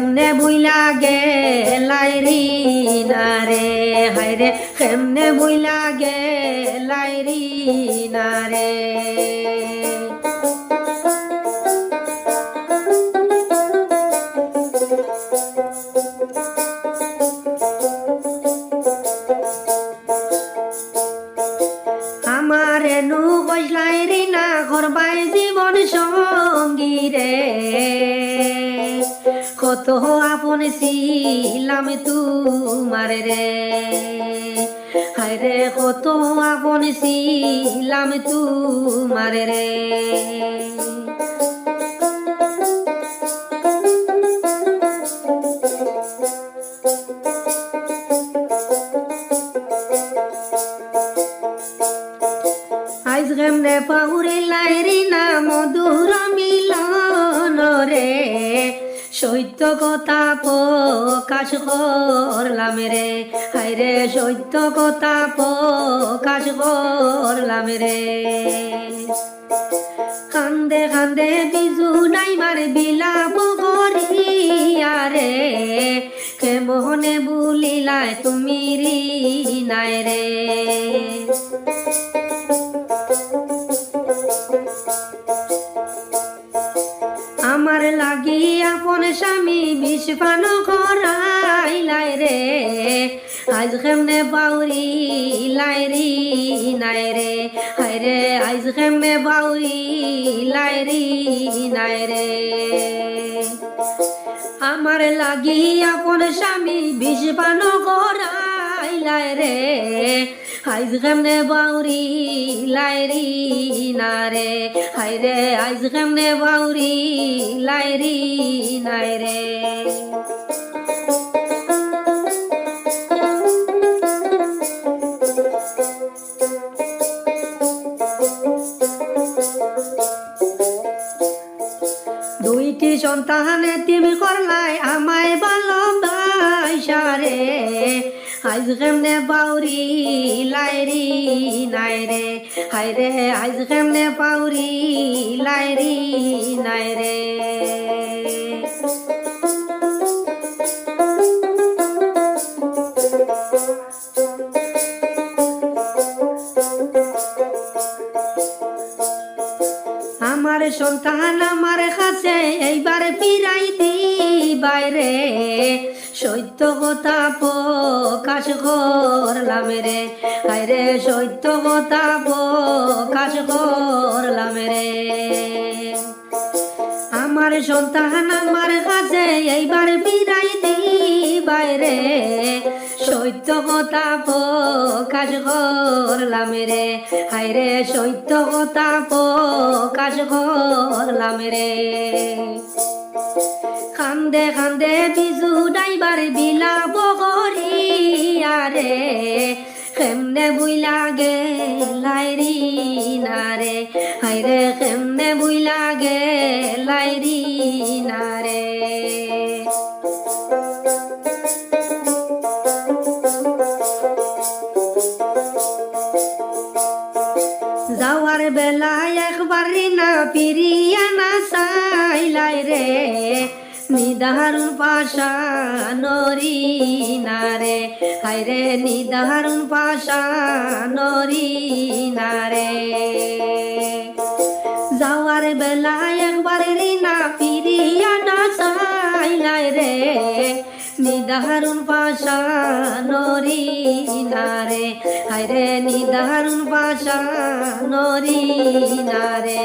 কেমনে বুইলা গেলাই রি না রে হায়রে কেমনে বুইলা গেলাই রি না রে আমার নু বসলাই রে না করবাই জীবন সঙ্গী রে কত আপন ছিলাম তোমার রে হায়রে কত আপন ছিলাম তোমার রে আইজ কেমনে পাউরে লাইরি না মধুর মিলন রে সত্য কথা প্রকাশ করলাম রে হায়রে সত্য কথা প্রকাশ করলাম রে কান্দে কান্দে বিজু নাই মার বিলাপ করিয়া রে কেমনে বুলিলাই তুমি রি নাই রে আমার লাগি আপন স্বামী বিষ পান করাইলাই রে আজ কেমনে বাউরি লাইরি নাই রে হায়রে আজ কেমনে বাউরি লাইরি নাই রে আমার লাগি আপন স্বামী বিষ পান করাইলাই রে আইজ কেমনে বাউরি লাইরি না রে হায়রে আইজ কেমনে বাউরি লাইরি নাই রে দুইটি সন্তানে তুমি করলাই আমায় ভালোবাসা রে আইজ কেমনে বাউরি লাইরি নাই রে হায়রে আইজ কেমনে বাউরি লাইরি নাই রে আমার সন্তান আমার কাছে এইবার ফিরাইতে বাইরে সত্য কথা প্রকাশ করলাম রে হায়রে সত্য কথা প্রকাশ করলাম রে আমার সন্তান আমার কাছে এইবার ফিরাইতে বাইরে সত্য কথা প্রকাশ করলাম রে হায়রে সত্য কথা প্রকাশ করলাম রে কান্দে কান্দে বিজু ডাইবার বিলাপ করিয়া রে কেমনে বুইলা গেলাই রি না রে হায়রে কেমনে বুইলা গেলাই রি না রে যাওয়ার বেলায় একবার না ফিরিয়া না চাইলাই রে নিদারুন পাশা নরি না রে হায়রে নিদারুন পাশা নরি না রে যাওয়ার বেলায় একবার না ফিরিয়া না চাইলাই রে নিদারুন পাশা নরি না রে হায়রে নিদারুন পাশা নরি না রে